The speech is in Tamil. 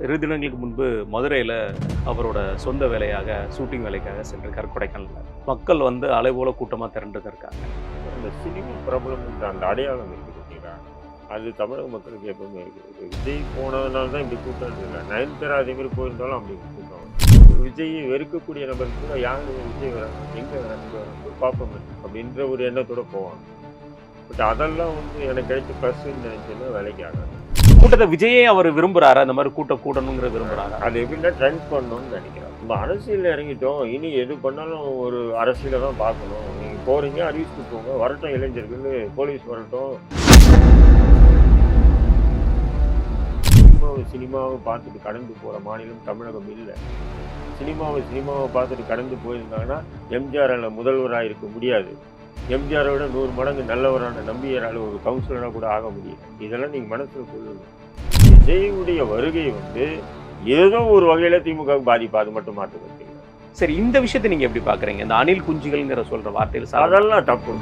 2 தினங்களுக்கு முன்பு மதுரையில் அவரோட சொந்த வேலையாக ஷூட்டிங் வேலைக்காக சென்றிருக்கார் கொடைக்கானலில். மக்கள் வந்து அலைபோல கூட்டமாக திரண்டுதான் இருக்காங்க. அந்த சினிமா பிரபலம் அந்த அடையாளம் இருக்குது பார்த்தீங்களா, அது தமிழக மக்களுக்கு எப்பவுமே இருக்குது. விஜய் போனதுனால தான் இப்படி கூட்டம் இல்லை. நயன்தாரா அதே மாதிரி போயிருந்தாலும் அப்படி கூட்டம். விஜயை வெறுக்கக்கூடிய நபருக்கு கூட யார் விஜய் வராங்க, எங்கே வராங்க பார்ப்போம் அப்படின்ற ஒரு எண்ணத்தோட போவாங்க. பட் அதெல்லாம் வந்து எனக்கு கிடைச்ச ப்ளஸ்ன்னு நினைச்சேன்னா வேலைக்கு ஆகாது. கூட்டத்தை விஜயே அவர் விரும்புகிறாரா? இந்த மாதிரி கூட்டம் கூடணுங்கிற விரும்புகிறாரா? அது எப்படின்னா ட்ரெண்ட் பண்ணணும்னு நினைக்கிறேன். நம்ம அரசியலில் இறங்கிட்டோம், இனி எது பண்ணாலும் ஒரு அரசியலை தான் பார்க்கணும். நீங்கள் போகிறீங்க, அறிவிச்சுட்டு போங்க, வரட்டும் இளைஞர்கள், போலீஸ் வரட்டும். சினிமாவை பார்த்துட்டு கடந்து போகிற மாநிலம் தமிழகம் இல்லை. சினிமாவை பார்த்துட்டு கடந்து போயிருந்தாங்கன்னா எம்ஜிஆரால் முதல்வராக இருக்க முடியாது. எம்ஜிஆரோட 100 மடங்கு நல்லவரான நம்பியரால் ஒரு கவுன்சிலராக கூட ஆக முடியும். இதெல்லாம் நீங்கள் மனசில் கொள்ளணும். விஜயுடைய வருகை வந்து ஏதோ ஒரு வகையில் திமுக பாதிப்பு, அது மட்டும் மாற்றுறது. சரி, இந்த விஷயத்தை நீங்கள் எப்படி பார்க்குறீங்க? இந்த அணில் குஞ்சுகள்ங்கிற சொல்கிற வார்த்தையில் அதெல்லாம் தப்பு.